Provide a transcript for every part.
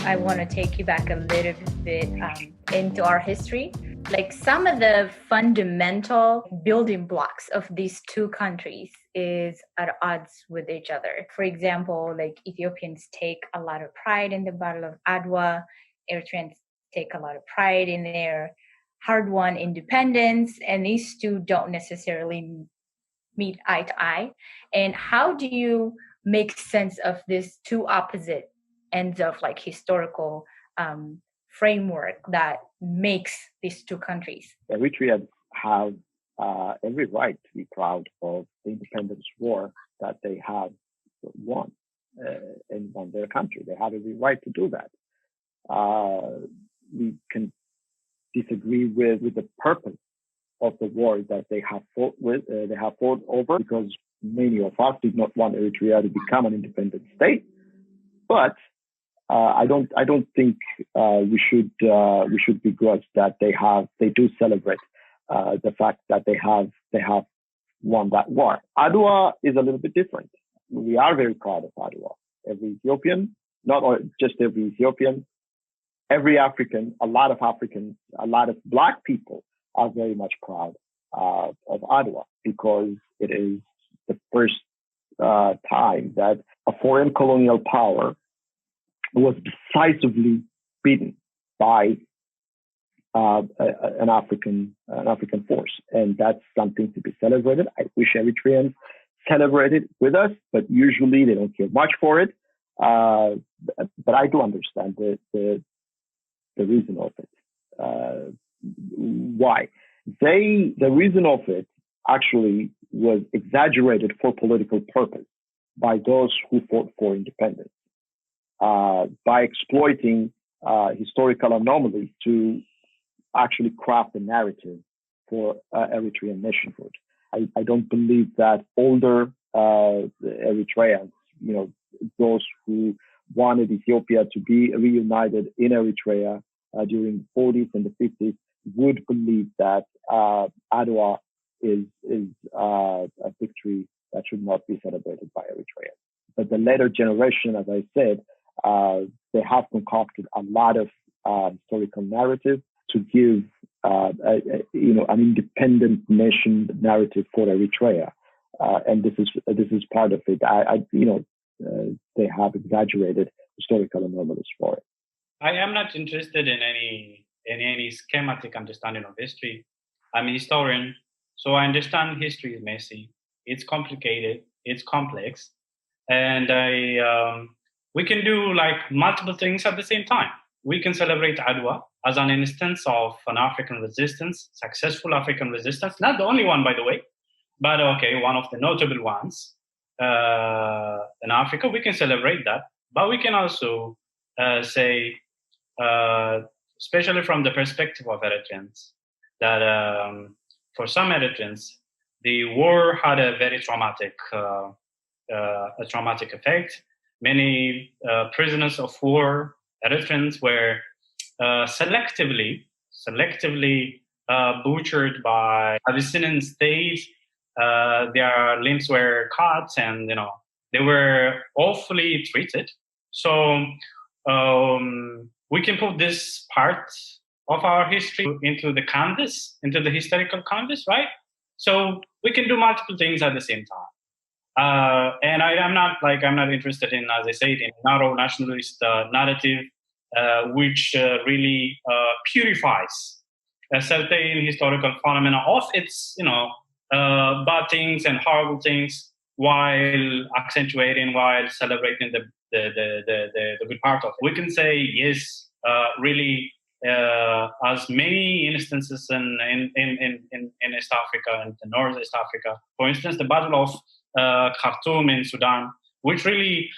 I want to take you back a little bit into our history. Like some of the fundamental building blocks of these two countries is at odds with each other. For example, like Ethiopians take a lot of pride in the Battle of Adwa. Eritreans take a lot of pride in their hard-won independence, and these two don't necessarily meet eye to eye. And how do you make sense of these two opposite ends of like historical framework that makes these two countries? Eritrea have every right to be proud of the independence war that they have won in their country. They have every right to do that. We can disagree with the purpose of the war that they have fought over, because many of us did not want Eritrea to become an independent state. But I don't think we should begrudge that they do celebrate the fact that they have won that war. Adwa is a little bit different. We are very proud of Adwa. Every Ethiopian, not just every Ethiopian, every African, a lot of Africans, a lot of Black people are very much proud of Adwa, because it is the first time that a foreign colonial power was decisively beaten by an African force, and that's something to be celebrated. I wish Eritreans celebrated with us, but usually they don't care much for it. But I do understand the reason of it. Why? The reason of it actually was exaggerated for political purpose by those who fought for independence, by exploiting historical anomalies to actually craft a narrative for Eritrean nationhood. I don't believe that older Eritreans, those who wanted Ethiopia to be reunited in Eritrea during the 40s and the 50s, would believe that Adwa is a victory that should not be celebrated by Eritrea. But the later generation, as I said, they have concocted a lot of historical narrative to give an independent nation narrative for Eritrea, and this is part of it. They have exaggerated historical anomalies for it. I am not interested in any schematic understanding of history. I'm a historian, so I understand history is messy, it's complicated, it's complex, and we can do like multiple things at the same time. We can celebrate Adwa as an instance of an African resistance, successful African resistance, not the only one, by the way, but one of the notable ones in Africa. We can celebrate that, but we can also say, especially from the perspective of Eritreans, that for some Eritreans, the war had a very traumatic effect. Many prisoners of war, Eritreans, were selectively butchered by Abyssinian state. Their limbs were cut, and they were awfully treated. So we can put this part of our history into the canvas, into the historical canvas, right? So we can do multiple things at the same time. And I'm not interested in, as I said, in narrow nationalist narrative, which really purifies a certain historical phenomena of its, bad things and horrible things, while accentuating, while celebrating the good part of it. We can say, yes, really, as many instances in East Africa and North East Africa. For instance, the Battle of Khartoum in Sudan, which really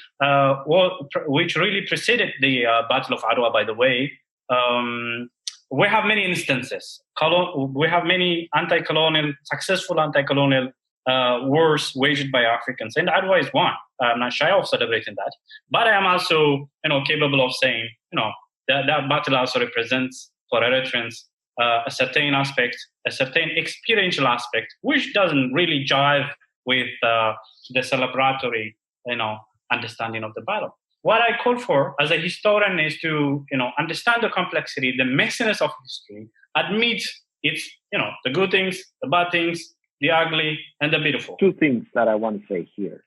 preceded the Battle of Adwa, by the way. We have many instances. We have many successful anti-colonial wars waged by Africans, and Adwa is one. I'm not shy of celebrating that, but I am also, capable of saying, that battle also represents for Eritreans a certain aspect, a certain experiential aspect, which doesn't really jive with the celebratory, understanding of the battle. What I call for as a historian is to, understand the complexity, the messiness of history, admit its, the good things, the bad things, the ugly, and the beautiful. Two things that I want to say here.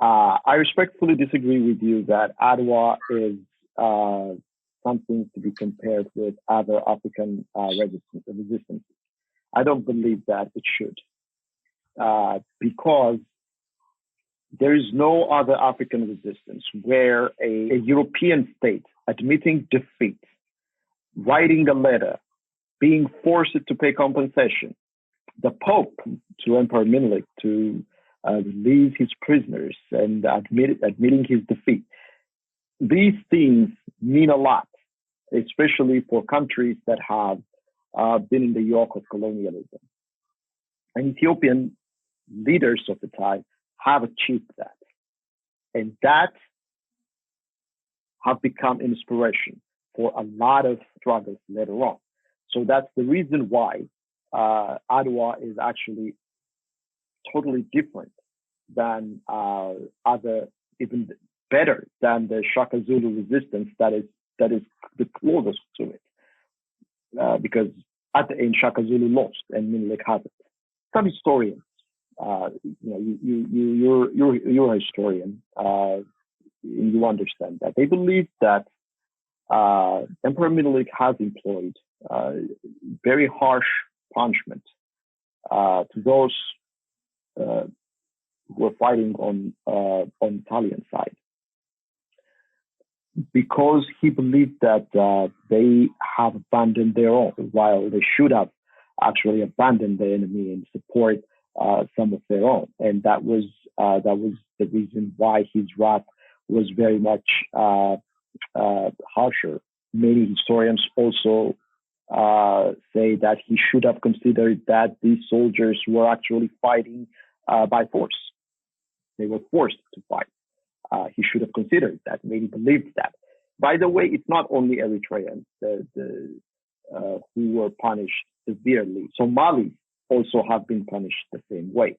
I respectfully disagree with you that Adwa is something to be compared with other African resistances. I don't believe that it should, because there is no other African resistance where a European state admitting defeat, writing a letter, being forced to pay compensation, the Pope to Emperor Menelik to release his prisoners and admitting his defeat. These things mean a lot, especially for countries that have been in the yoke of colonialism. And Ethiopian leaders of the time have achieved that. And that have become inspiration for a lot of struggles later on. So that's the reason why Adwa is actually totally different than other, even better than the Shaka Zulu resistance that is the closest to it. Because at the end, Shaka Zulu lost and Menelik hasn't. Some historians, you're a historian, and you understand that. They believe that Emperor Menelik has employed very harsh punishment to those who were fighting on Italian side, because he believed that they have abandoned their own, while they should have actually abandoned the enemy and support some of their own. And that was the reason why his wrath was very much harsher. Many historians also say that he should have considered that these soldiers were actually fighting by force. They were forced to fight. He should have considered that. Maybe believed that. By the way, it's not only Eritreans who were punished severely. Somalis also have been punished the same way.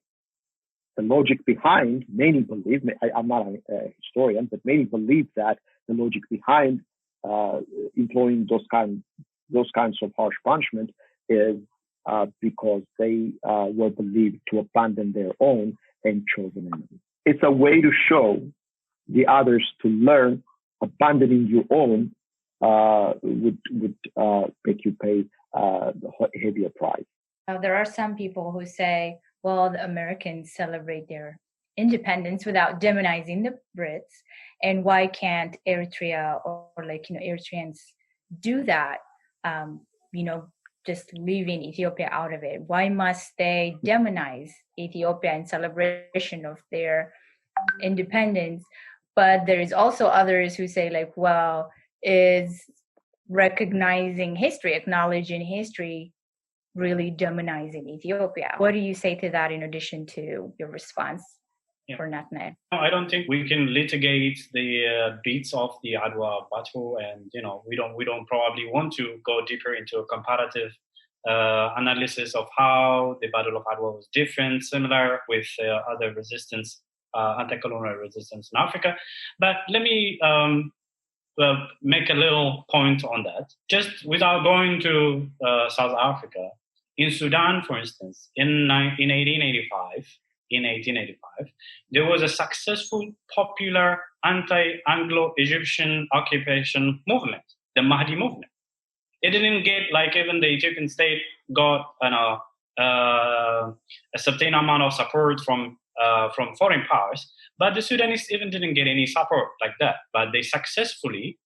The logic behind, many believe, I'm not a historian, but many believe that the logic behind employing those kinds of harsh punishment is because they were believed to abandon their own and chosen enemy. It's a way to show the others to learn abandoning your own would make you pay the heavier price. There are some people who say, well, the Americans celebrate their independence without demonizing the Brits, and why can't Eritrea or Eritreans do that? Just leaving Ethiopia out of it. Why must they demonize Ethiopia in celebration of their independence? But there is also others who say, is recognizing history, acknowledging history, really demonizing Ethiopia? What do you say to that in addition to your response for Natne? I don't think we can litigate the beats of the Adwa battle, and we don't probably want to go deeper into a comparative analysis of how the Battle of Adwa was different, similar with other resistance, anti-colonial resistance in Africa. But let me make a little point on that, just without going to South Africa. In Sudan, for instance, in 1885, there was a successful popular anti-Anglo-Egyptian occupation movement, the Mahdi movement. It didn't get even the Ethiopian state got a certain amount of support from foreign powers, But the Sudanese even didn't get any support like that. But they successfully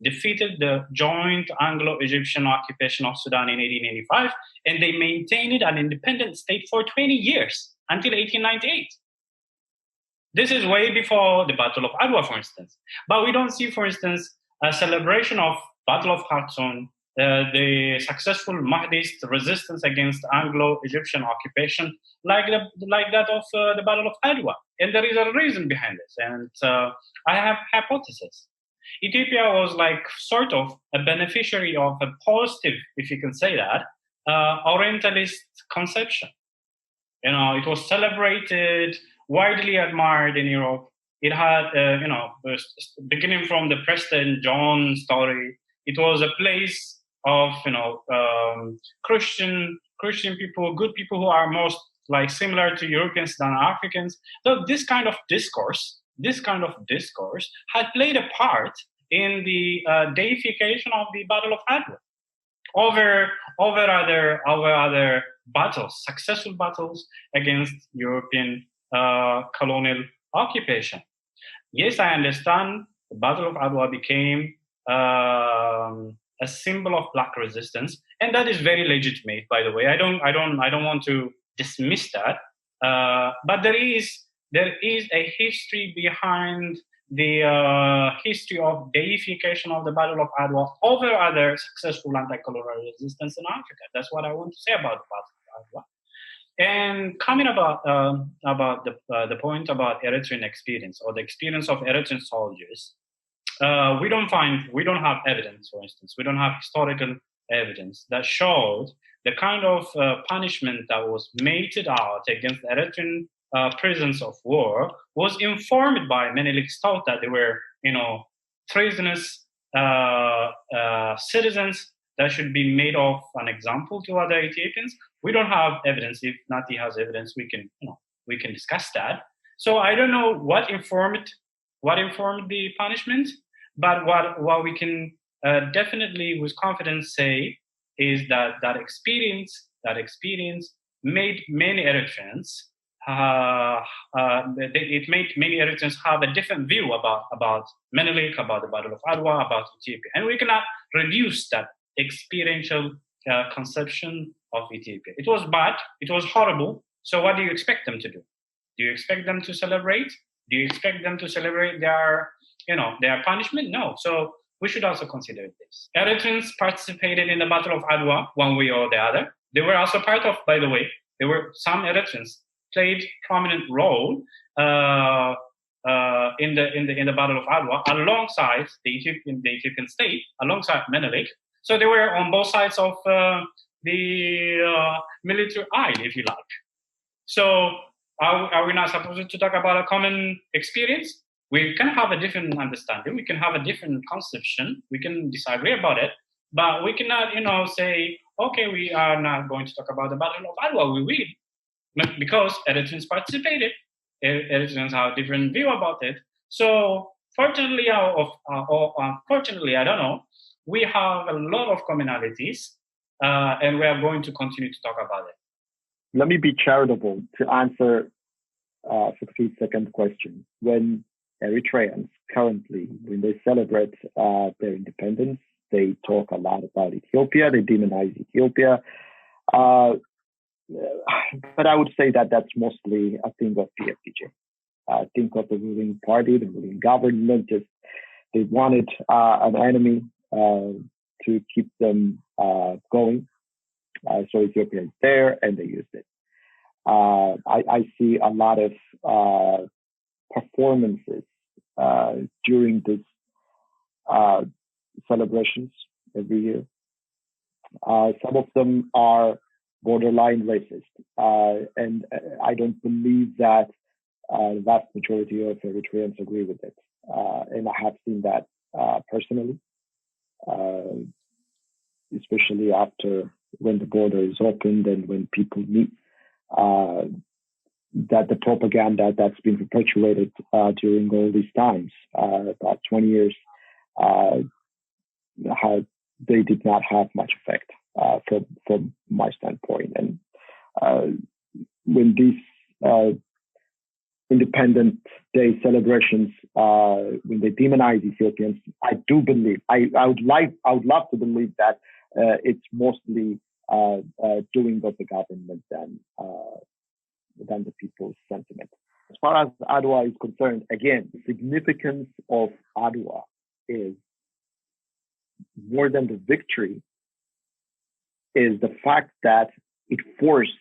defeated the joint Anglo-Egyptian occupation of Sudan in 1885, and they maintained an independent state for 20 years until 1898. This is way before the Battle of Adwa, for instance. But we don't see, for instance, a celebration of Battle of Khartoum, the successful Mahdist resistance against Anglo-Egyptian occupation, like that of the Battle of Adwa. And there is a reason behind this. And I have hypothesis. Ethiopia was like sort of a beneficiary of a positive, if you can say that, Orientalist conception. It was celebrated, widely admired in Europe. It had, beginning from the Preston John story, it was a place of, Christian people, good people who are most like similar to Europeans than Africans. So this kind of discourse had played a part in the deification of the Battle of Adwa over other battles, successful battles against European colonial occupation. Yes, I understand the Battle of Adwa became a symbol of Black resistance, and that is very legitimate. By the way, I don't want to dismiss that. But there is a history behind the history of deification of the Battle of Adwa over other successful anti-colonial resistance in Africa. That's what I want to say about the Battle of Adwa. And coming about the point about Eritrean experience or the experience of Eritrean soldiers, we don't have evidence. For instance, we don't have historical evidence that showed the kind of punishment that was meted out against Eritrean prisoners of war was informed by Menelik's thought that they were, treasonous citizens that should be made of an example to other Ethiopians. We don't have evidence. If Nati has evidence, we can discuss that. So I don't know what informed the punishment, but what we can definitely with confidence say is that experience made many Eritreans it made many Eritreans have a different view about Menelik, about the Battle of Adwa, about Ethiopia, and we cannot reduce that experiential conception of Ethiopia. It was bad. It was horrible. So what do you expect them to do? Do you expect them to celebrate? Do you expect them to celebrate their punishment? No. So we should also consider this. Eritreans participated in the Battle of Adwa one way or the other. They were also part of, by the way, there were some Eritreans played prominent role in the Battle of Adwa alongside the Ethiopian state, alongside Menelik. So they were on both sides of the military aisle, if you like. So are we not supposed to talk about a common experience? We can have a different understanding. We can have a different conception. We can disagree about it, but we cannot, say, okay, we are not going to talk about the Battle of Adwa. We will, because Eritreans participated. Eritreans have a different view about it. So fortunately, or unfortunately, I don't know, we have a lot of commonalities, and we are going to continue to talk about it. Let me be charitable to answer Succeed's second question. When Eritreans currently, when they celebrate their independence, they talk a lot about Ethiopia, they demonize Ethiopia. But I would say that that's mostly a thing of PFDJ. Think of the ruling party, the ruling government. They wanted an enemy to keep them going. So Ethiopia is there, and they used it. I see a lot of performances during this celebrations every year. Some of them are borderline racist, and I don't believe that the vast majority of Eritreans agree with it. And I have seen that personally, especially after when the border is opened and when people meet, that the propaganda that's been perpetuated during all these times, about 20 years, how they did not have much effect from my standpoint. And when these Independence Day celebrations, when they demonize Ethiopians, I do believe, I would love to believe that it's mostly doing of the government than the people's sentiment. As far as Adwa is concerned, again, the significance of Adwa is more than the victory, is the fact that it forced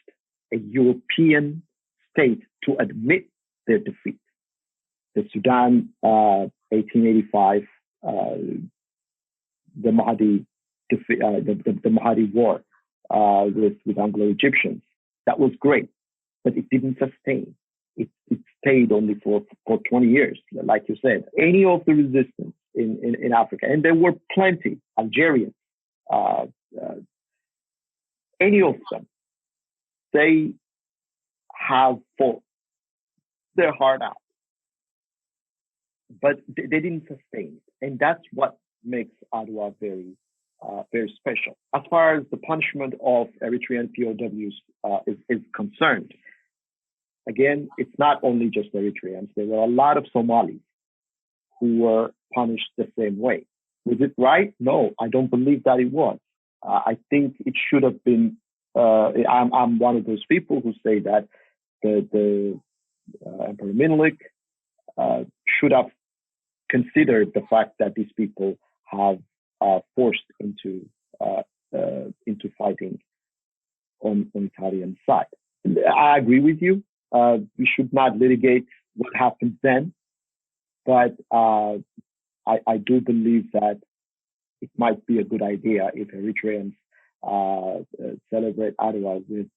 a European state to admit their defeat. The Sudan, 1885, the Mahdi the Mahdi war with Anglo-Egyptians. That was great, but it didn't sustain. It stayed only for 20 years, like you said. Any of the resistance in Africa, and there were plenty, Algerians, any of them, they have fought their heart out, but they didn't sustain it. And that's what makes Adwa very special. As far as the punishment of Eritrean POWs is concerned, again, it's not only just Eritreans. There were a lot of Somalis who were punished the same way. Was it right? No, I don't believe that it was. I think it should have been. I'm one of those people who say that the Emperor Menelik should have considered the fact that these people have forced into fighting on Italian side. I agree with you. We should not litigate what happened then, but I do believe that it might be a good idea if Eritreans celebrate Adwa with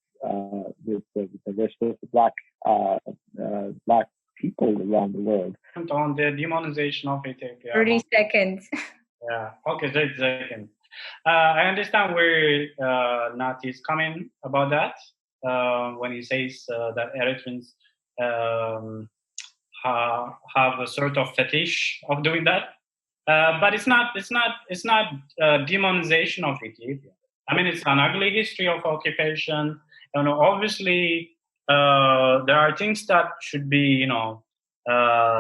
the rest of the black people around the world. On the demonization of Ethiopia. 30 seconds. Yeah. Okay, 30 seconds. I understand where Nat is coming about that when he says that Eritreans have a sort of fetish of doing that. But it's not demonization of Ethiopia. I mean, it's an ugly history of occupation. Obviously, there are things that should be,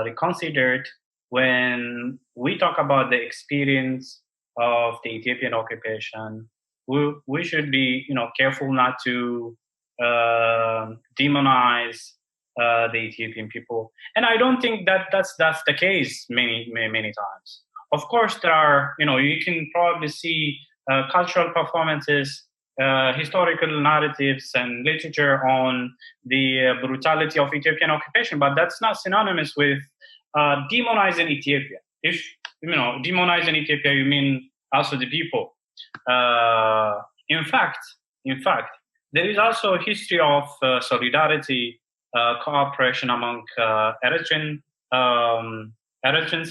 reconsidered when we talk about the experience of the Ethiopian occupation. We should be, careful not to demonize the Ethiopian people. And I don't think that's the case many times. Of course, there are, you can probably see cultural performances, historical narratives and literature on the brutality of Ethiopian occupation, but that's not synonymous with demonizing Ethiopia. If, demonizing Ethiopia, you mean also the people. In fact, there is also a history of solidarity, cooperation among Eritreans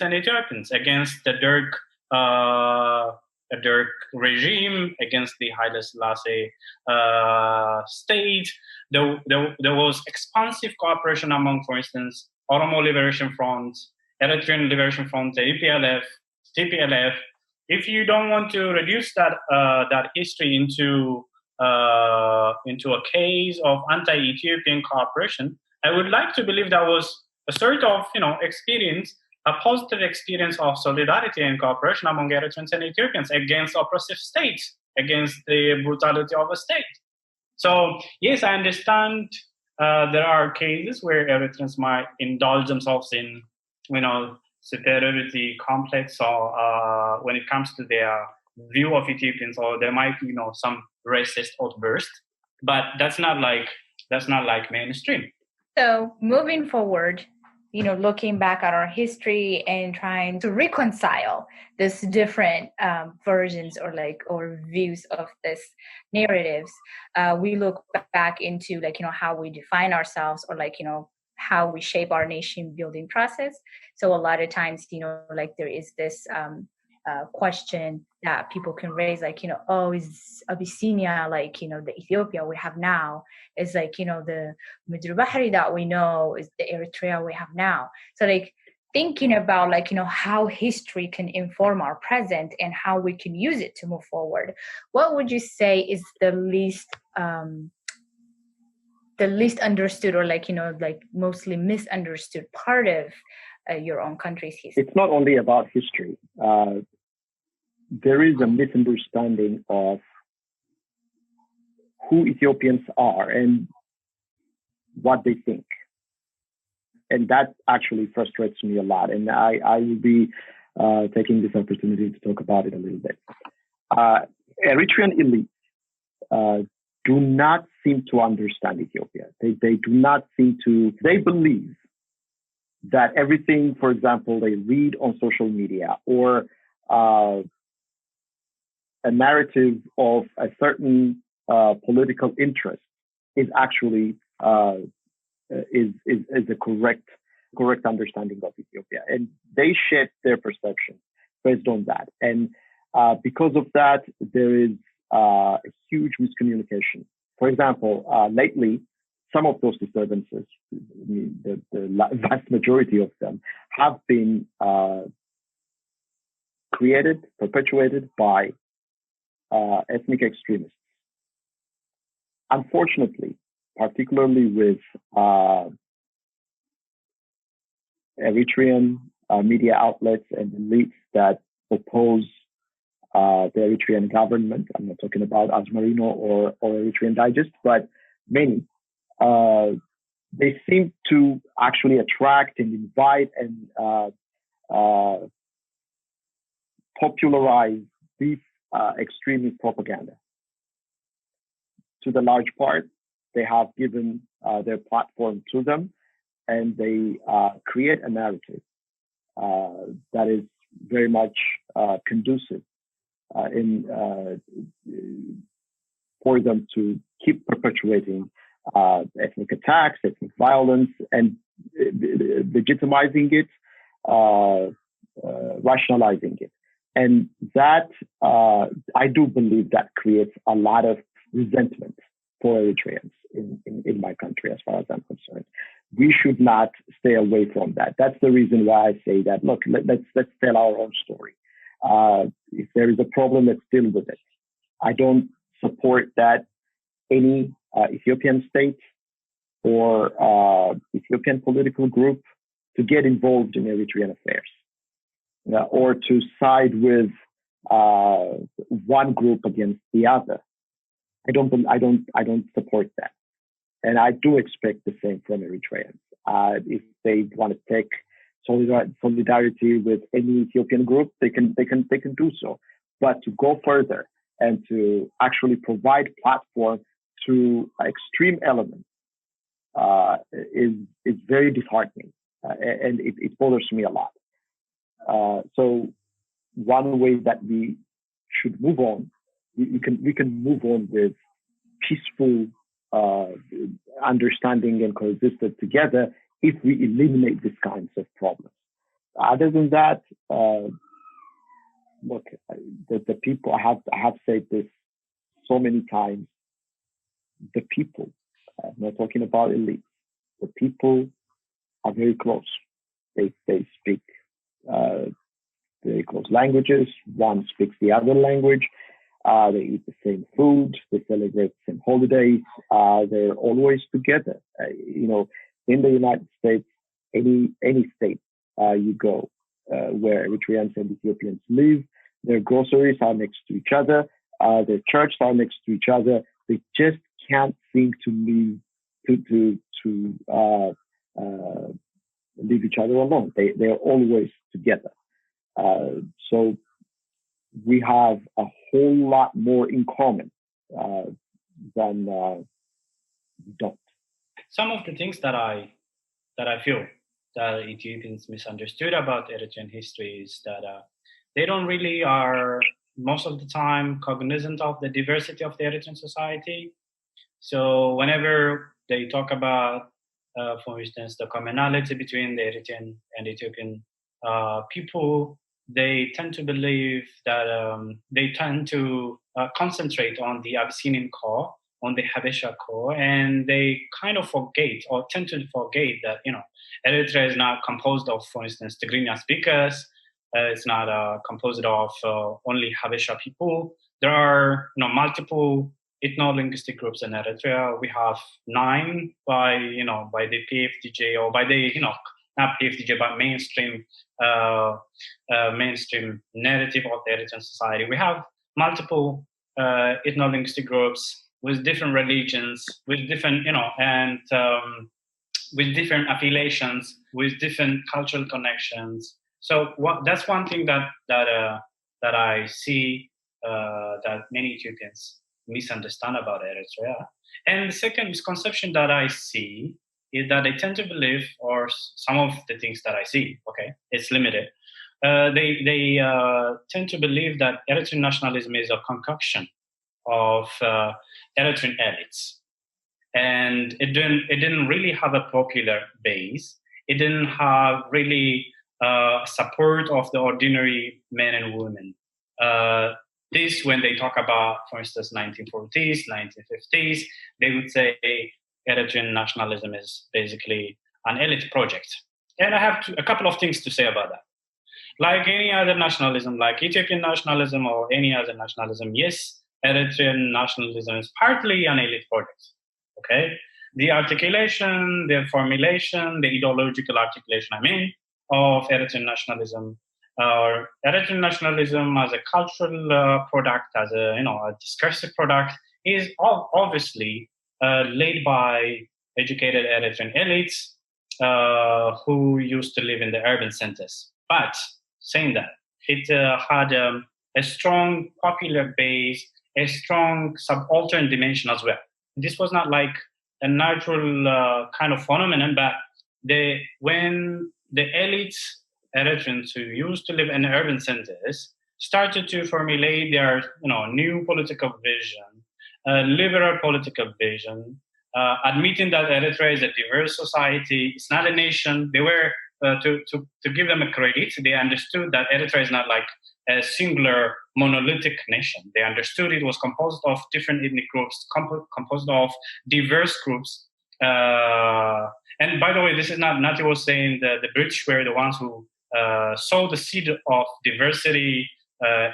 and Ethiopians against the Derg regime, against the Haile Selassie state. There was expansive cooperation among, for instance, Oromo Liberation Front, Eritrean Liberation Front, the EPLF, TPLF. If you don't want to reduce that history into a case of anti-Ethiopian cooperation, I would like to believe that was a sort of experience, a positive experience of solidarity and cooperation among Eritreans and Ethiopians against oppressive states, against the brutality of a state. So yes, I understand there are cases where Eritreans might indulge themselves in, superiority complex, or when it comes to their view of Ethiopians, or there might be, some racist outburst, but that's not like mainstream. So moving forward, looking back at our history and trying to reconcile this different versions or views of this narratives, we look back into how we define ourselves, or how we shape our nation building process. So a lot of times, there is this question that people can raise, is Abyssinia the Ethiopia we have now? Is the Midr Bahri that we know is the Eritrea we have now? So thinking about how history can inform our present and how we can use it to move forward, what would you say is the the least understood or mostly misunderstood part of your own country's history? It's not only about history. There is a misunderstanding of who Ethiopians are and what they think. And that actually frustrates me a lot. And I will be taking this opportunity to talk about it a little bit. Eritrean elites do not seem to understand Ethiopia. They do not seem to, they believe that everything, for example, they read on social media or a narrative of a certain political interest is actually is a correct understanding of Ethiopia, and they shape their perception based on that. And because of that, there is a huge miscommunication. For example, lately, some of those disturbances, the vast majority of them, have been created, perpetuated by ethnic extremists. Unfortunately, particularly with Eritrean media outlets and elites that oppose the Eritrean government. I'm not talking about Asmarino or Eritrean Digest, but many. They seem to actually attract and invite and popularize this extremist propaganda. To the large part, they have given their platform to them, and they create a narrative that is very much conducive for them to keep perpetuating ethnic attacks, ethnic violence, and legitimizing it, rationalizing it. And that, I do believe that creates a lot of resentment for Eritreans in my country, as far as I'm concerned. We should not stay away from that. That's the reason why I say that, look, let's tell our own story. If there is a problem, let's deal with it. I don't support that any Ethiopian state or Ethiopian political group to get involved in Eritrean affairs, or to side with one group against the other. I don't support that, and I do expect the same from Eritreans. If they want to take solidarity with any Ethiopian group, they can do so. But to go further and to actually provide platform to extreme elements is very disheartening, and it bothers me a lot. So one way that we should move on, we can move on with peaceful understanding and coexistence together if we eliminate these kinds of problems. Other than that, look, the people, I have said this so many times, the people, I'm not talking about elites, the people are very close. They speak very close languages. One speaks the other language. They eat the same food. They celebrate the same holidays. They're always together. In the United States, any state you go where Eritreans and Ethiopians live, their groceries are next to each other. Their churches are next to each other. They just can't seem to leave each other alone. They're always together. So we have a whole lot more in common than we don't. Some of the things that I feel that Ethiopians misunderstood about Eritrean history is that they don't really are most of the time cognizant of the diversity of the Eritrean society. So whenever they talk about, for instance, the commonality between the Eritrean and Ethiopian people, they tend to believe that they tend to concentrate on the Abyssinian core, on the Habesha core, and they kind of forget or tend to forget that, Eritrea is not composed of, for instance, Tigrinya speakers. It's not composed of only Habesha people. There are multiple ethno-linguistic groups in Eritrea. We have 9 by the PFDJ, or by the not PFDJ but mainstream narrative of the Eritrean society. We have multiple ethno-linguistic groups with different religions, with different with different affiliations, with different cultural connections. So that's one thing that I see that many Ethiopians misunderstand about Eritrea. And the second misconception that I see is that they tend to believe, or some of the things that I see, okay, it's limited. They tend to believe that Eritrean nationalism is a concoction of Eritrean elites, and it didn't really have a popular base. It didn't have really support of the ordinary men and women. This, when they talk about, for instance, 1940s, 1950s, they would say Eritrean nationalism is basically an elite project. And I have a couple of things to say about that. Like any other nationalism, like Ethiopian nationalism or any other nationalism, yes, Eritrean nationalism is partly an elite project. Okay, the articulation, the formulation, the ideological articulation, of Eritrean nationalism, or Eritrean nationalism as a cultural product, as a discursive product, is obviously led by educated Eritrean elites who used to live in the urban centers. But saying that, it had a strong popular base, a strong subaltern dimension as well. This was not like a natural kind of phenomenon, but when the elites, Eritreans who used to live in urban centers, started to formulate their new political vision, liberal political vision, admitting that Eritrea is a diverse society, it's not a nation. They were to give them a credit, they understood that Eritrea is not like a singular monolithic nation. They understood it was composed of different ethnic groups, composed of diverse groups. And by the way, this is not Nati was saying that the British were the ones who sowed the seed of diversity,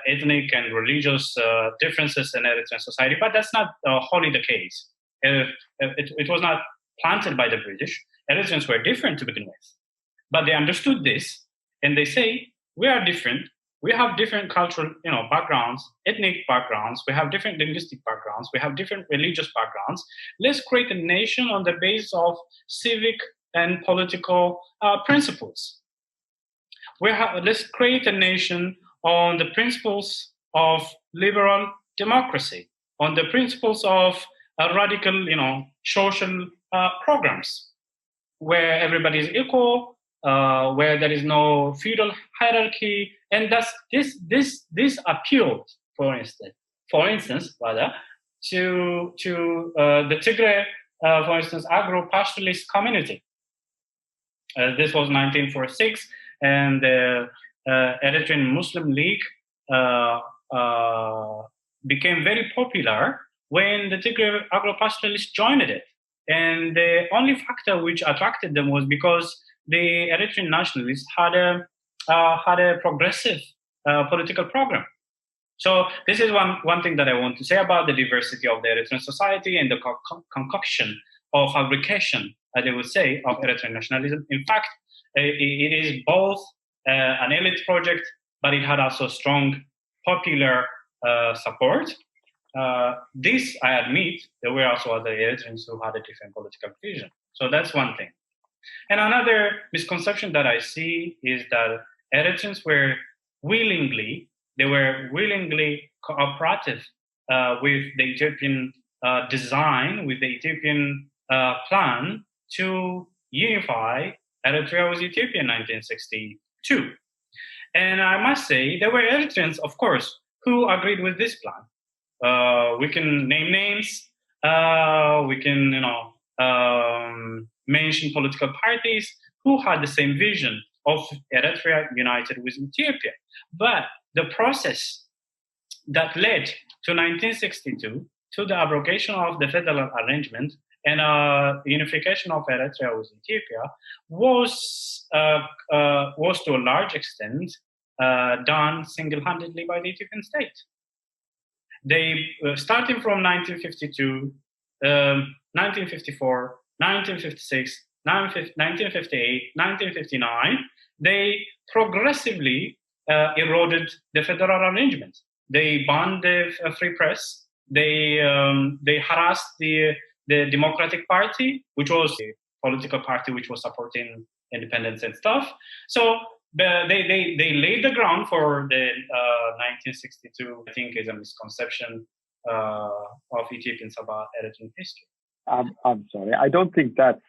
ethnic and religious differences in Eritrean society, but that's not wholly the case. It was not planted by the British. Eritreans were different to begin with. But they understood this, and they say, we are different. We have different cultural, backgrounds, ethnic backgrounds. We have different linguistic backgrounds. We have different religious backgrounds. Let's create a nation on the basis of civic and political principles. Let's create a nation on the principles of liberal democracy, on the principles of radical, social programs, where everybody is equal, where there is no feudal hierarchy, and that's this appealed, for instance, to the Tigray, for instance, agro-pastoralist community. This was 1946, and the Eritrean Muslim League became very popular when the Tigray agro-pastoralists joined it. And the only factor which attracted them was because the Eritrean nationalists had a progressive political program. So this is one thing that I want to say about the diversity of the Eritrean society and the concoction or fabrication, as they would say, of Eritrean nationalism. In fact, it is both an elite project, but it had also strong popular support. This, I admit, there were also other Eritreans who had a different political vision. So that's one thing. And another misconception that I see is that Eritreans were willingly cooperative with the Ethiopian design, with the Ethiopian plan to unify Eritrea with Ethiopia in 1962. And I must say, there were Eritreans, of course, who agreed with this plan. We can name names. We can, mention political parties who had the same vision of Eritrea united with Ethiopia. But the process that led to 1962, to the abrogation of the federal arrangement and unification of Eritrea with Ethiopia, was to a large extent done single-handedly by the Ethiopian state. They, starting from 1952, 1954, 1956, 1958, 1959, they progressively eroded the federal arrangement. They banned the free press. They harassed the Democratic Party, which was a political party which was supporting independence and stuff. So they laid the ground for the 1962. I think is a misconception of Ethiopians about Eritrean history. I'm sorry. I don't think that's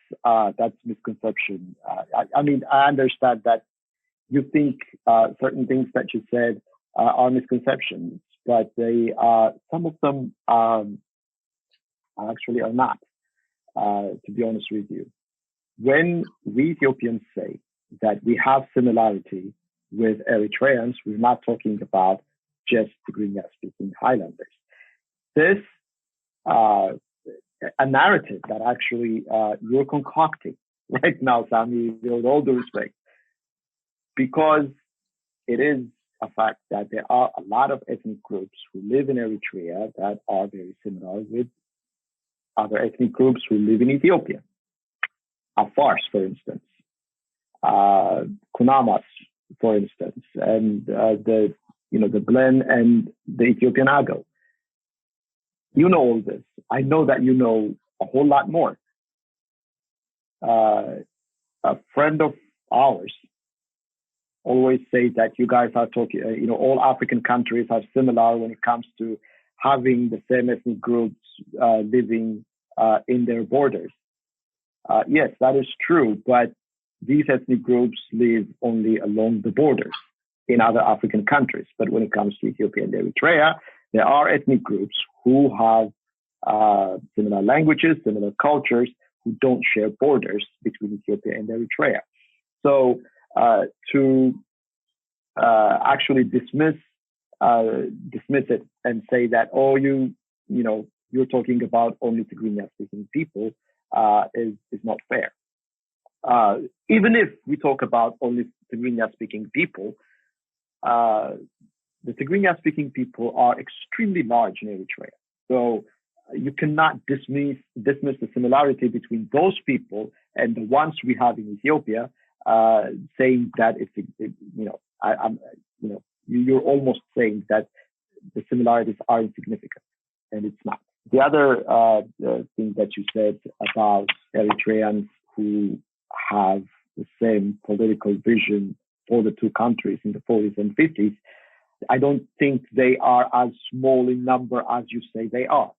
misconception. I mean, I understand that you think certain things that you said are misconceptions, but they some of them actually are not. To be honest with you, when we Ethiopians say that we have similarity with Eritreans, we're not talking about just Tigrinya-speaking highlanders. This a narrative that actually you're concocting right now, Sami, with all due respect, because it is a fact that there are a lot of ethnic groups who live in Eritrea that are very similar with other ethnic groups who live in Ethiopia. Afars, for instance, Kunamas, for instance, and the Blen and the Ethiopian Ago. You know all this. I know that you know a whole lot more. A friend of ours always say that you guys are talking, all African countries are similar when it comes to having the same ethnic groups living in their borders. Yes, that is true, but these ethnic groups live only along the borders in other African countries. But when it comes to Ethiopia and Eritrea, there are ethnic groups who have similar languages, similar cultures, who don't share borders between Ethiopia and Eritrea. So to actually dismiss it and say that, you're talking about only Tigrinya-speaking people is not fair. Even if we talk about only Tigrinya-speaking people, the Tigrinya-speaking people are extremely large in Eritrea. So you cannot dismiss the similarity between those people and the ones we have in Ethiopia, saying that you're almost saying that the similarities are insignificant, and it's not. The other thing that you said about Eritreans who have the same political vision for the two countries in the 40s and 50s, I don't think they are as small in number as you say they are.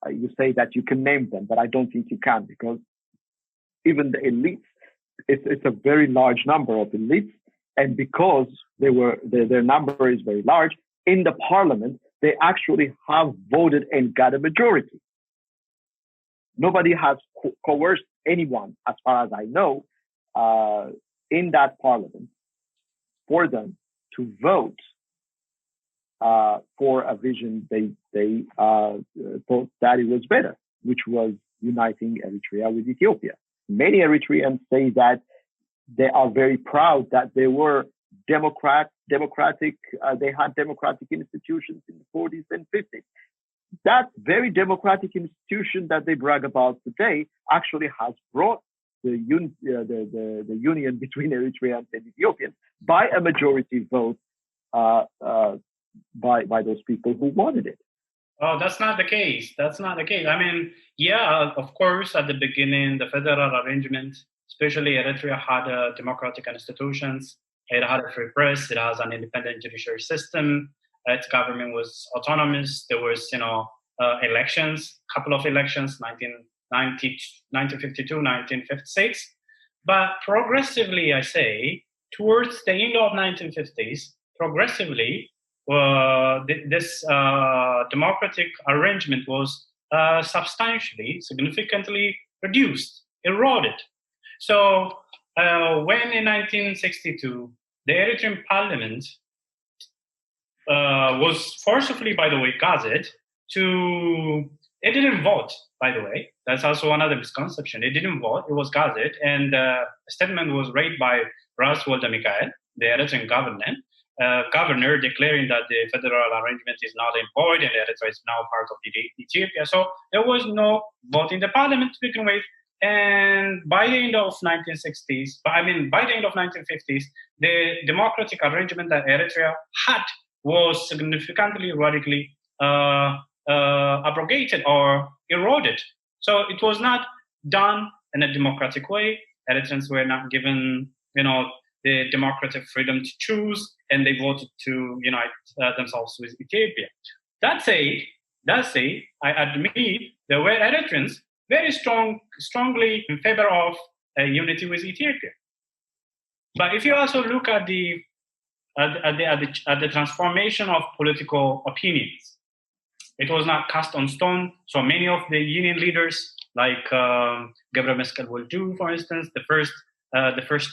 You say that you can name them, but I don't think you can, because even the elites, it's a very large number of elites, and because their number is very large in the parliament, they actually have voted and got a majority. Nobody has coerced anyone, as far as I know, in that parliament for them to vote for a vision they thought that it was better, which was uniting Eritrea with Ethiopia. Many Eritreans say that they are very proud that they were democratic, they had democratic institutions in the 40s and 50s. That very democratic institution that they brag about today actually has brought the union between Eritreans and Ethiopians by a majority vote by those people who wanted it. Oh, that's not the case. That's not the case. I mean, yeah, of course, at the beginning, the federal arrangement, especially Eritrea, had democratic institutions. It had a free press. It has an independent judiciary system. Its government was autonomous. There was, elections, couple of elections, 1952, 1956. But progressively, I say, towards the end of 1950s, progressively, this democratic arrangement was substantially, significantly reduced, eroded. So when in 1962, the Eritrean Parliament was forcibly, by the way, gazetted it didn't vote, by the way. That's also another misconception. It didn't vote, it was gazetted, and a statement was read by Ras Wolde Mikael, the Eritrean government, governor declaring that the federal arrangement is not in void and Eritrea is now part of Ethiopia. So there was no vote in the parliament to begin with. And by the end of 1960s, by the end of 1950s, the democratic arrangement that Eritrea had was significantly, radically abrogated or eroded. So it was not done in a democratic way. Eritreans were not given, the democratic freedom to choose, and they voted to unite themselves with Ethiopia. That said, I admit there were Eritreans very strongly in favor of unity with Ethiopia. But if you also look at the transformation of political opinions, it was not cast on stone. So many of the union leaders, like Gabriel Meskel Woldu, for instance, the first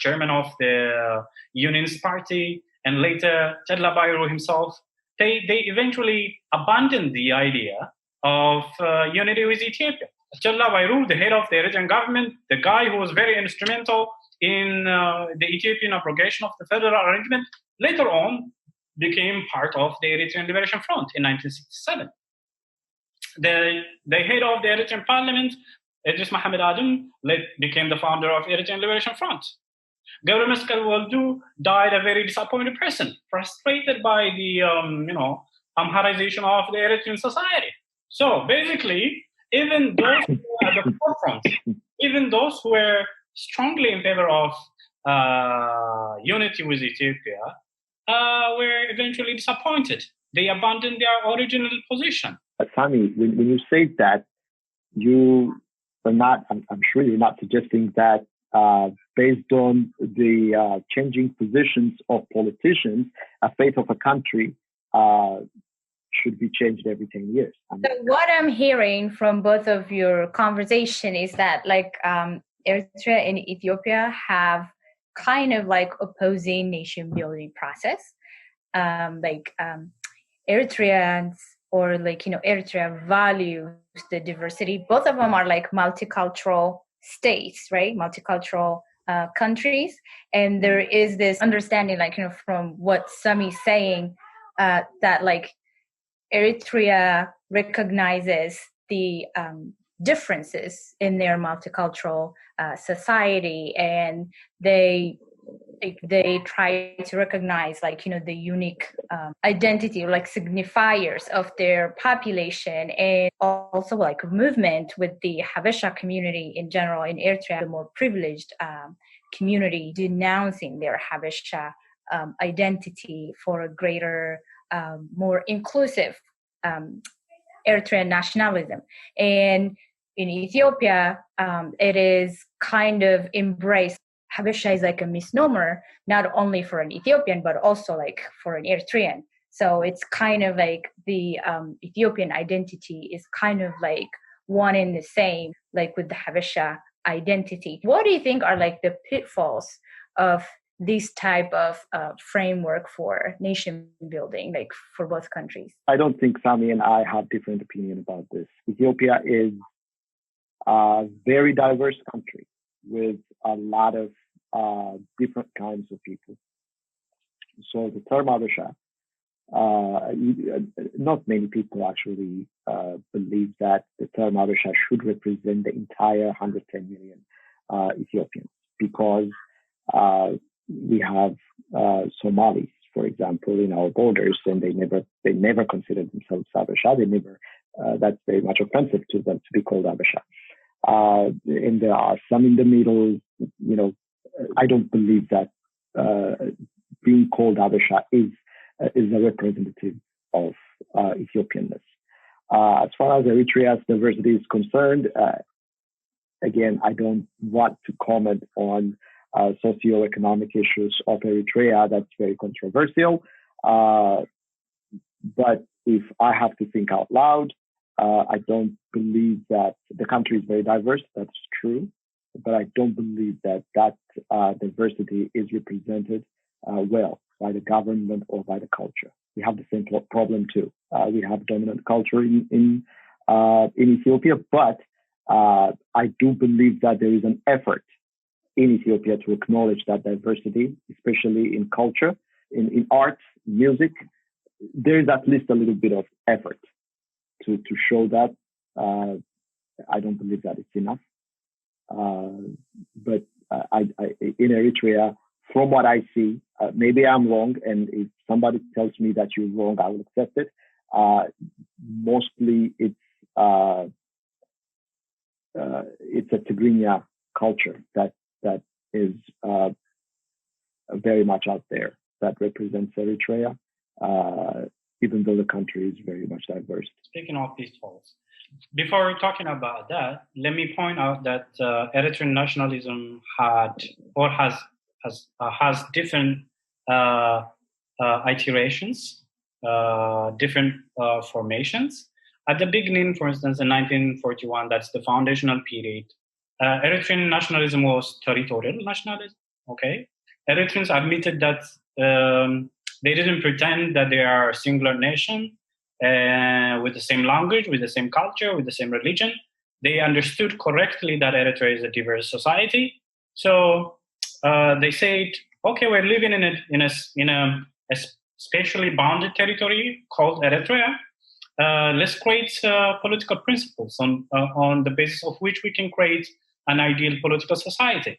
chairman of the Unionist Party, and later Tedla Bayro himself, they eventually abandoned the idea of unity with Ethiopia. Tedla Bayro, the head of the Eritrean government, the guy who was very instrumental in the Ethiopian abrogation of the federal arrangement, later on became part of the Eritrean Liberation Front in 1967. The head of the Eritrean Parliament, Idris Mohamed Adam, became the founder of Eritrean Liberation Front. Gabriel Meskel Woldu died a very disappointed person, frustrated by the Amharization of the Eritrean society. So basically, even those who were at the forefront, even those who were strongly in favor of unity with Ethiopia, were eventually disappointed. They abandoned their original position. Sami, when you say that, you are not, I'm sure you're not suggesting that based on the changing positions of politicians, a fate of a country should be changed every 10 years. So what I'm hearing from both of your conversation is that Eritrea and Ethiopia have kind of opposing nation building process. Eritreans or Eritrea values the diversity. Both of them are multicultural states, right? Multicultural countries. And there is this understanding, from what Sami's saying, that Eritrea recognizes the differences in their multicultural society, and they try to recognize the unique identity, signifiers of their population, and also movement with the Habesha community in general in Eritrea, the more privileged community, denouncing their Habesha identity for a greater, more inclusive Eritrean nationalism. And in Ethiopia, it is kind of embraced. Habesha is a misnomer, not only for an Ethiopian, but also for an Eritrean. So it's kind of the Ethiopian identity is kind of one and the same, with the Habesha identity. What do you think are the pitfalls of this type of framework for nation building, for both countries? I don't think Sami and I have different opinion about this. Ethiopia is a very diverse country with a lot of different kinds of people. So the term Habesha, not many people actually believe that the term Habesha should represent the entire 110 million Ethiopians, because we have Somalis, for example, in our borders, and they never considered themselves Habesha. They never. That's very much offensive to them to be called Habesha. And there are some in the middle. I don't believe that being called Habesha is a representative of Ethiopianness. As far as Eritrea's diversity is concerned, again, I don't want to comment on socioeconomic issues of Eritrea. That's very controversial. But if I have to think out loud, I don't believe that the country is very diverse. That's true. But I don't believe that diversity is represented well by the government or by the culture. We have the same problem too. We have dominant culture in Ethiopia, but I do believe that there is an effort in Ethiopia to acknowledge that diversity, especially in culture, in arts, music, there is at least a little bit of effort to show that. I don't believe that it's enough. But in Eritrea, from what I see, maybe I'm wrong, and if somebody tells me that you're wrong, I will accept it. Mostly, it's a Tigrinya culture that is very much out there, that represents Eritrea, even though the country is very much diverse. Speaking of pitfalls, before talking about that, let me point out that Eritrean nationalism has different iterations, different formations. At the beginning, for instance, in 1941, that's the foundational period. Eritrean nationalism was territorial nationalism. Okay, Eritreans admitted that they didn't pretend that they are a singular nation with the same language, with the same culture, with the same religion. They understood correctly that Eritrea is a diverse society. So they said, "Okay, we're living in a spatially bounded territory called Eritrea. Let's create political principles on the basis of which we can create an ideal political society."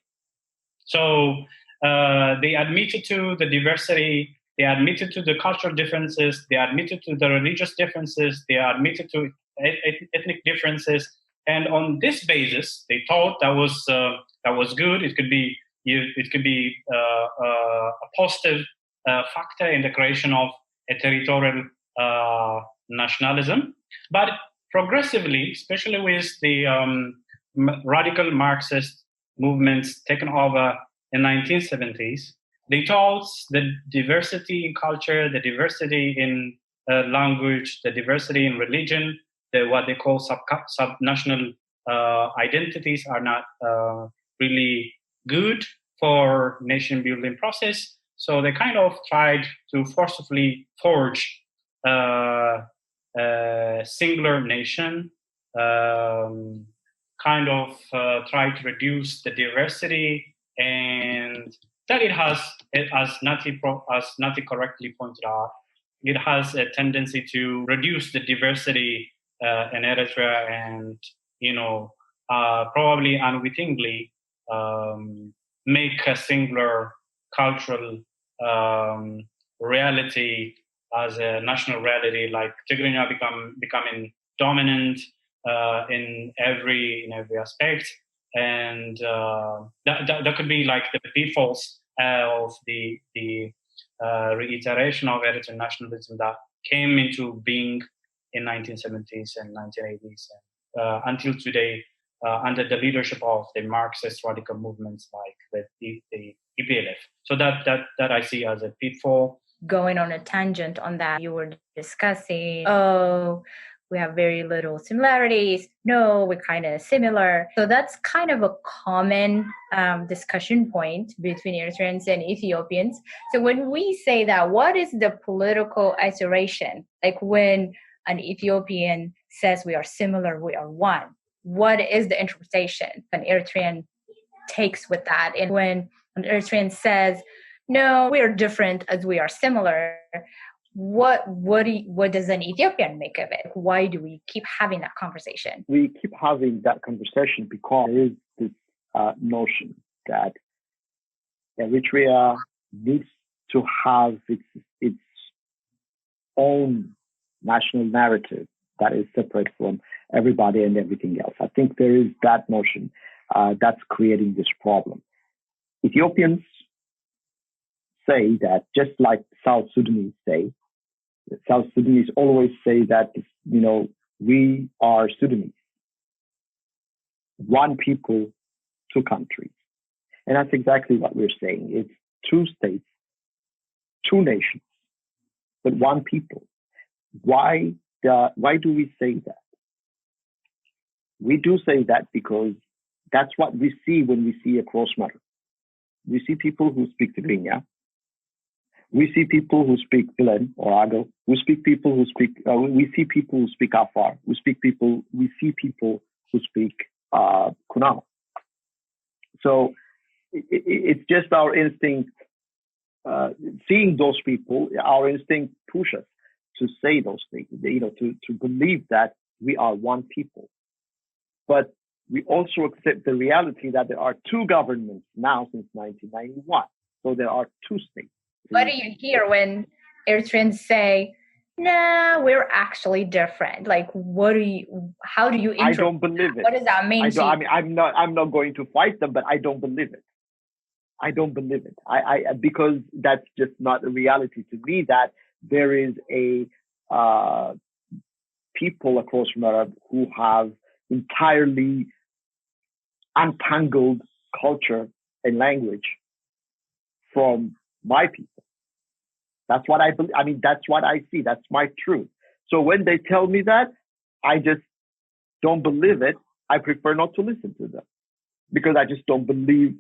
So they admitted to the diversity, they admitted to the cultural differences, they admitted to the religious differences, they admitted to ethnic differences, and on this basis, they thought that was good. It could be a positive factor in the creation of a territorial nationalism. But progressively, especially with the radical Marxist movements taken over in the 1970s, they thought the diversity in culture, the diversity in language, the diversity in religion, what they call subnational identities are not really good for nation building process. So they kind of tried to forcibly forge a singular nation, kind of try to reduce the diversity, and that as Nati correctly pointed out, it has a tendency to reduce the diversity in Eritrea, and probably unwittingly make a singular cultural reality as a national reality, like Tigrinya becoming dominant in every aspect, and that could be like the pitfalls of the reiteration of Eritrean nationalism that came into being in 1970s and 1980s until today, under the leadership of the Marxist radical movements like the EPLF. So that I see as a pitfall. Going on a tangent on that, you were discussing, we have very little similarities. No, we're kind of similar. So that's kind of a common discussion point between Eritreans and Ethiopians. So when we say that, what is the political iteration? Like when an Ethiopian says we are similar, we are one, what is the interpretation an Eritrean takes with that? And when an Eritrean says, no, we are different as we are similar, what does an Ethiopian make of it? Why do we keep having that conversation? We keep having that conversation because there is this notion that Eritrea needs to have its own national narrative that is separate from everybody and everything else. I think there is that notion that's creating this problem. Ethiopians say that, just like South Sudanese say, the South Sudanese always say that, we are Sudanese. One people, two countries. And that's exactly what we're saying. It's two states, two nations, but one people. Why do we say that? We do say that because that's what we see when we see a cross matter. We see people who speak Tigrinya. We see people who speak Bilen or Ago. We see people who speak Afar. We see people who speak Kunal. So it's just our instinct seeing those people, our instinct pushes us to say those things, to believe that we are one people. But we also accept the reality that there are two governments now since 1991. So there are two states. What do you hear when Eritreans say, "Nah, we're actually different"? Like, how do you? I don't believe it. What does that mean? I'm not going to fight them, but I don't believe it. I don't believe it. Because that's just not a reality to me. That there is a people across from Europe who have entirely untangled culture and language from my people. That's what I believe. I mean, that's what I see. That's my truth. So when they tell me that, I just don't believe it. I prefer not to listen to them because I just don't believe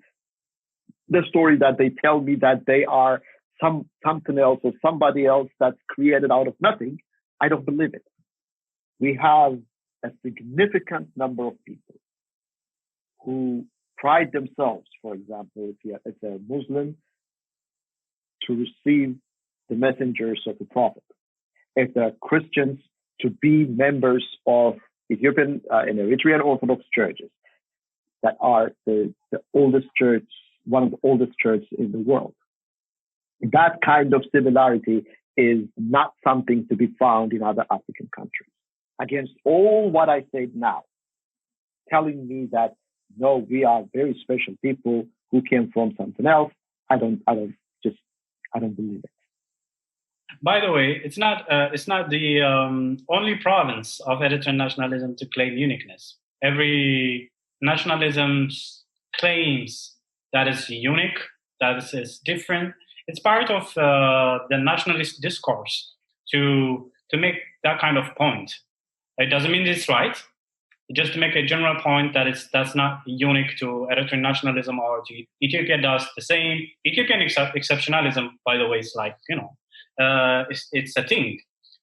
the story that they tell me that they are something else or somebody else that's created out of nothing. I don't believe it. We have a significant number of people who pride themselves, for example, if they're Muslim, to receive the messengers of the Prophet. If they're Christians, to be members of Ethiopian and Eritrean Orthodox churches that are the oldest church, one of the oldest churches in the world. That kind of similarity is not something to be found in other African countries. Against all what I said now, telling me that no, we are very special people who came from something else, I don't believe it. By the way, it's not the only province of Eritrean nationalism to claim uniqueness. Every nationalism claims that it's unique, that it's different. It's part of the nationalist discourse to make that kind of point. It doesn't mean it's right. Just to make a general point that that's not unique to Eritrean nationalism or to Ethiopia does the same. Ethiopian exceptionalism, by the way, is like, it's a thing.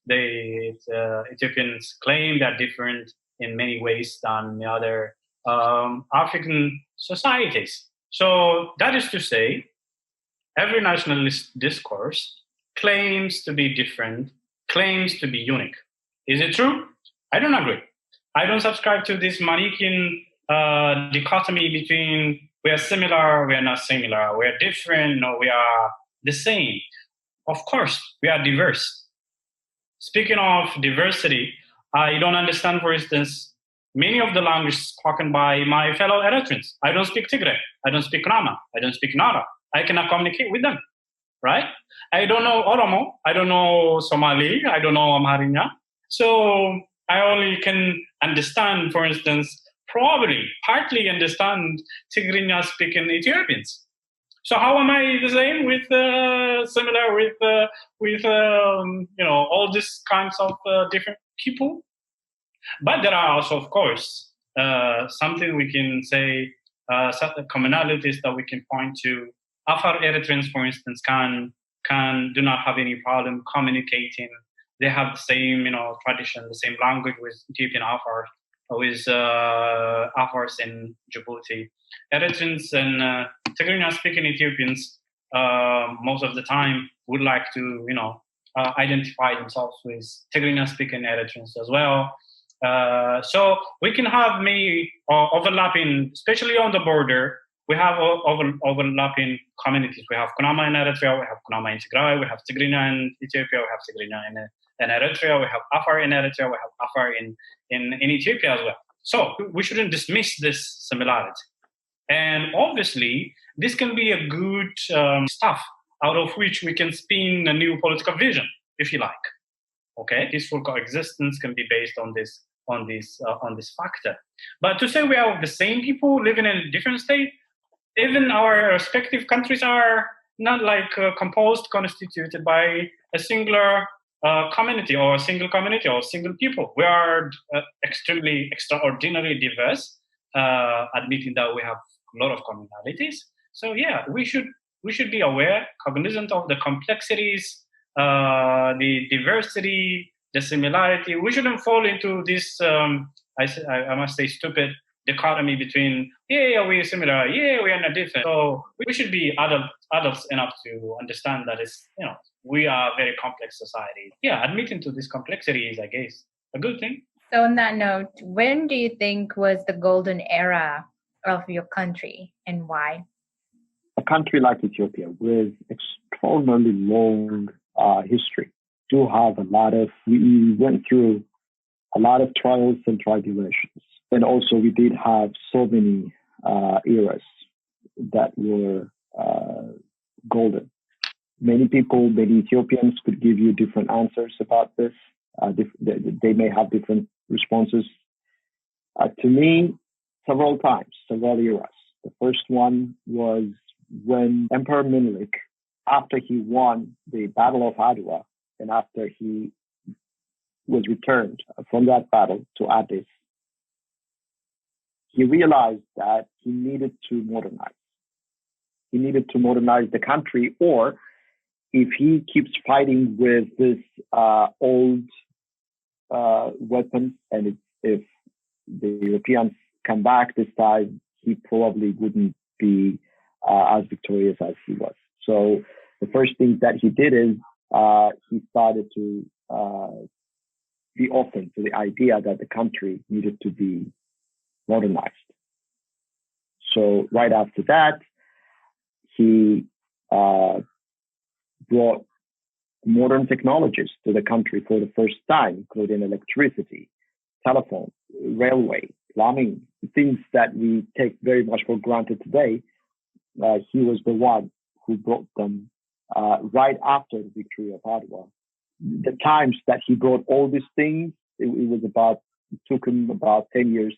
Ethiopians claim they're different in many ways than the other African societies. So that is to say, every nationalist discourse claims to be different, claims to be unique. Is it true? I don't agree. I don't subscribe to this Manichaean dichotomy between we are similar, we are not similar, we are different, or we are the same. Of course, we are diverse. Speaking of diversity, I don't understand, for instance, many of the languages spoken by my fellow Eritreans. I don't speak Tigray, I don't speak Rama, I don't speak Nara. I cannot communicate with them, right? I don't know Oromo, I don't know Somali, I don't know Amharinya. So I only can understand, for instance, partly understand Tigrinya speaking Ethiopians. So how am I the same with similar with all these kinds of different people? But there are also, of course, something we can say, certain commonalities that we can point to. Afar Eritreans, for instance, do not have any problem communicating. They have the same, tradition, the same language with Ethiopian Afar, with Afars in Djibouti. Eritreans and Tigrinya-speaking Ethiopians, most of the time, would like to, identify themselves with Tigrinya-speaking Eritreans as well. So we can have many overlapping, especially on the border. We have overlapping communities. We have Kunama in Eritrea, we have Kunama in Tigray, we have Tigrinya in Ethiopia, we have Tigrinya in Eritrea, we have Afar in Eritrea, we have Afar in Ethiopia as well. So we shouldn't dismiss this similarity. And obviously, this can be a good stuff out of which we can spin a new political vision, if you like. Okay, peaceful coexistence can be based on this factor. But to say we are the same people living in a different state, even our respective countries are not like constituted by a singular community or a single community or single people. We are extremely, extraordinarily diverse, admitting that we have a lot of commonalities. So yeah, we should be aware, cognizant of the complexities, the diversity, the similarity. We shouldn't fall into this, I must say, stupid dichotomy between, yeah, we're similar, yeah, we are not different. So we should be adults enough to understand that we are a very complex society. Yeah, admitting to this complexity is, I guess, a good thing. So on that note, when do you think was the golden era of your country and why? A country like Ethiopia with extraordinarily long history do have we went through a lot of trials and tribulations. And also we did have so many eras that were golden. Many Ethiopians could give you different answers about this. They may have different responses. To me, several eras. The first one was when Emperor Menelik, after he won the Battle of Adwa, and after he was returned from that battle to Addis, he realized that he needed to modernize. He needed to modernize the country, or if he keeps fighting with this old weapons, and if the Europeans come back this time, he probably wouldn't be as victorious as he was. So the first thing that he did is he started to be open to the idea that the country needed to be modernized. So right after that, he brought modern technologies to the country for the first time, including electricity, telephone, railway, plumbing, things that we take very much for granted today. He was the one who brought them right after the victory of Adwa. The times that he brought all these things, it took him about 10 years.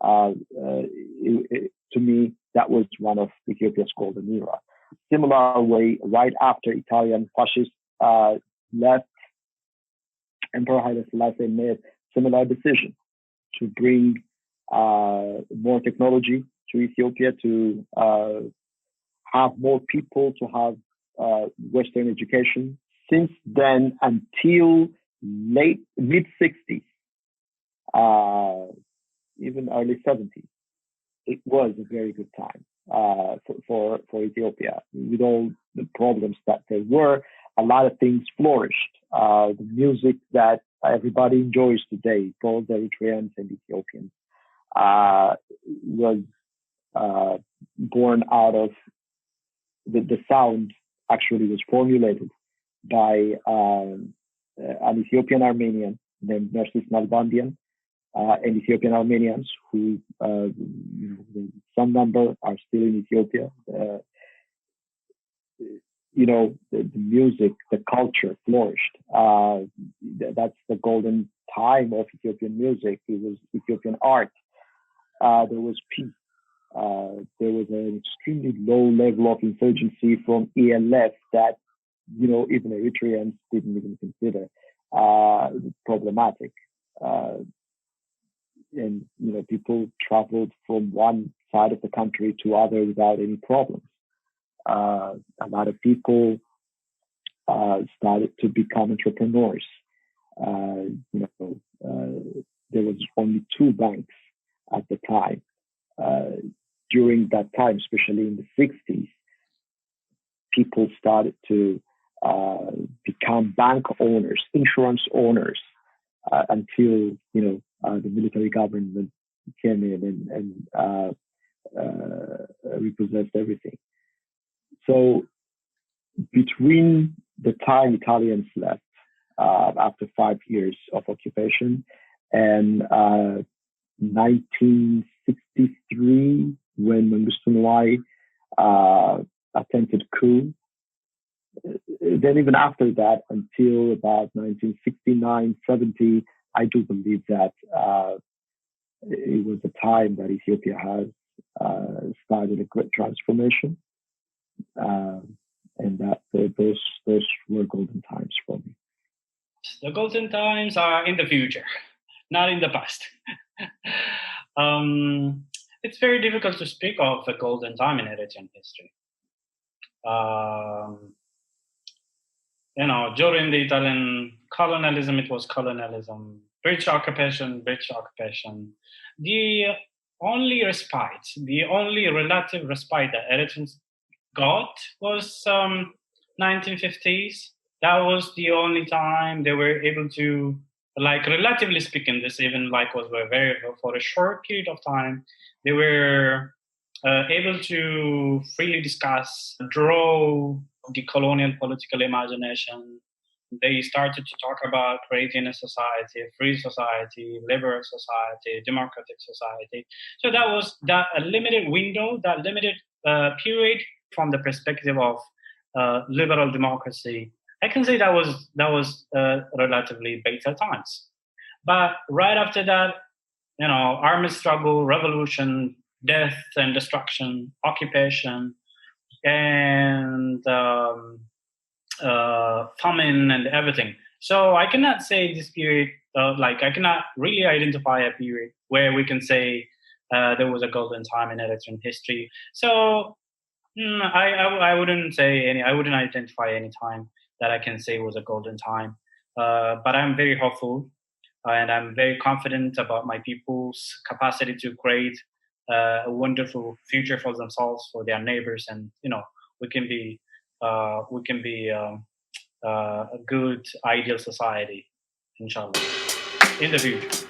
To me, that was one of Ethiopia's golden era. Similar way, right after Italian fascists left, Emperor Haile Selassie made similar decision to bring more technology to Ethiopia, to have more people, to have Western education. Since then until mid-60s, even early 70s, it was a very good time for Ethiopia. With all the problems that there were, a lot of things flourished. The music that everybody enjoys today, both Eritreans and Ethiopians, was born out of the sound. Actually, was formulated by an Ethiopian Armenian named Narcis Nalbandian, and Ethiopian Armenians who, some number are still in Ethiopia. The music, the culture flourished. That's the golden time of Ethiopian music. It was Ethiopian art. There was peace. There was an extremely low level of insurgency from ELF that, even Eritreans didn't even consider problematic. And, people traveled from one side of the country to other without any problems. A lot of people started to become entrepreneurs. There was only 2 banks at the time. During that time, especially in the 60s, people started to become bank owners, insurance owners, until the military government came in and repossessed everything. So between the time Italians left after 5 years of occupation and 1963, when Mengistu Newai attempted coup, then even after that, until about 1969, 70, I do believe that it was a time that Ethiopia has started a great transformation, and that those were golden times for me. The golden times are in the future, not in the past. It's very difficult to speak of a golden time in Eritrean history. During the Italian colonialism, it was colonialism. British occupation. The only respite, the only relative respite that Eritreans got was 1950s. That was the only time they were able to, like, relatively speaking, this even like was very, for a short period of time, they were able to freely discuss, draw the colonial political imagination. They started to talk about creating a society, a free society, liberal society, democratic society. So that was that a limited window, that limited period from the perspective of liberal democracy. I can say that was relatively better times. But right after that, armed struggle, revolution, death and destruction, occupation, and famine and everything. So I cannot say this period, I cannot really identify a period where we can say there was a golden time in Eritrean history. So I wouldn't say any, I wouldn't identify any time that I can say was a golden time. But I'm very hopeful and I'm very confident about my people's capacity to create a wonderful future for themselves, for their neighbors, and we can be a good, ideal society, inshallah, in the future.